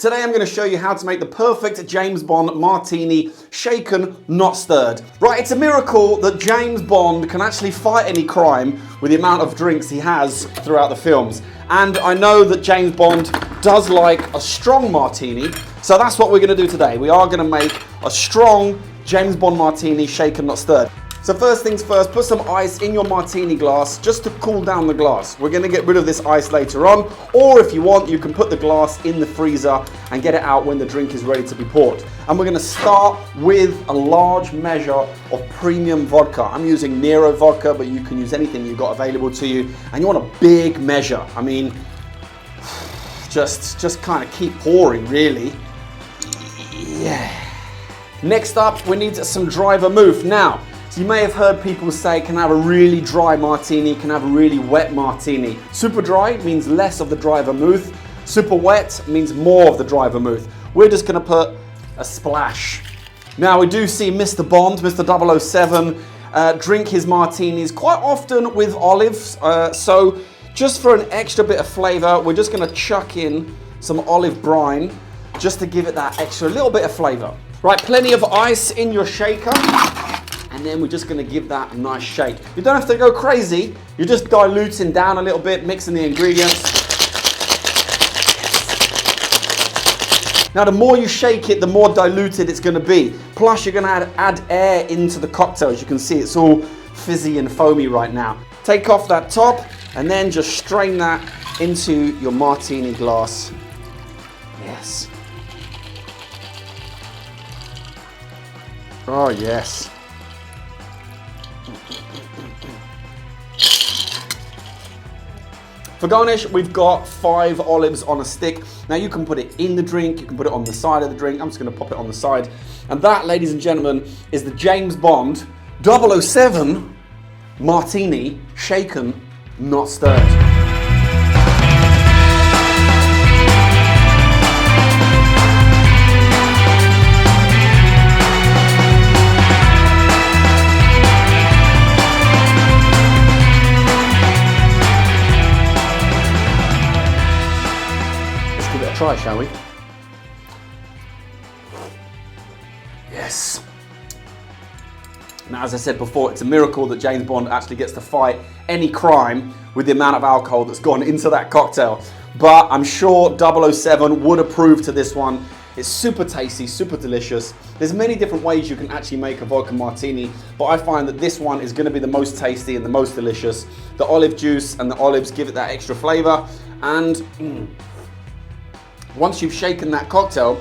Today I'm going to show you how to make the perfect James Bond martini, shaken, not stirred. Right, it's a miracle that James Bond can actually fight any crime with the amount of drinks he has throughout the films. And I know that James Bond does like a strong martini, so that's what we're going to do today. We are going to make a strong James Bond martini, shaken, not stirred. So first things first, put some ice in your martini glass just to cool down the glass. We're going to get rid of this ice later on, or if you want, you can put the glass in the freezer and get it out when the drink is ready to be poured. And we're going to start with a large measure of premium vodka. I'm using Nero vodka, but you can use anything you've got available to you. And you want a big measure. I mean, just kind of keep pouring, really. Yeah. Next up, we need some dry vermouth. Now, so you may have heard people say, can I have a really dry martini, can I have a really wet martini. Super dry means less of the dry vermouth. Super wet means more of the dry vermouth. We're just gonna put a splash. Now we do see Mr. Bond, Mr. 007, drink his martinis quite often with olives. So just for an extra bit of flavor, we're just gonna chuck in some olive brine just to give it that extra little bit of flavor. Right, plenty of ice in your shaker. And then we're just gonna give that a nice shake. You don't have to go crazy. You're just diluting down a little bit, mixing the ingredients. Now, the more you shake it, the more diluted it's gonna be. Plus, you're gonna add air into the cocktail. As you can see, it's all fizzy and foamy right now. Take off that top and then just strain that into your martini glass. Yes. Oh, yes. For garnish, we've got 5 olives on a stick. Now you can put it in the drink, you can put it on the side of the drink. I'm just gonna pop it on the side. And that, ladies and gentlemen, is the James Bond 007 martini, shaken, not stirred. Try, shall we? Yes. Now, as I said before, it's a miracle that James Bond actually gets to fight any crime with the amount of alcohol that's gone into that cocktail. But I'm sure 007 would approve to this one. It's super tasty, super delicious. There's many different ways you can actually make a vodka martini, but I find that this one is going to be the most tasty and the most delicious. The olive juice and the olives give it that extra flavor, and once you've shaken that cocktail,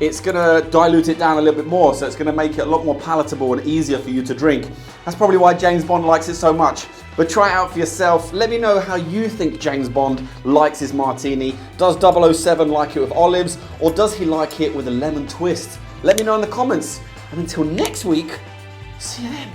it's gonna dilute it down a little bit more, so it's gonna make it a lot more palatable and easier for you to drink. That's probably why James Bond likes it so much. But try it out for yourself. Let me know how you think James Bond likes his martini. Does 007 like it with olives, or does he like it with a lemon twist? Let me know in the comments. And until next week, see you then.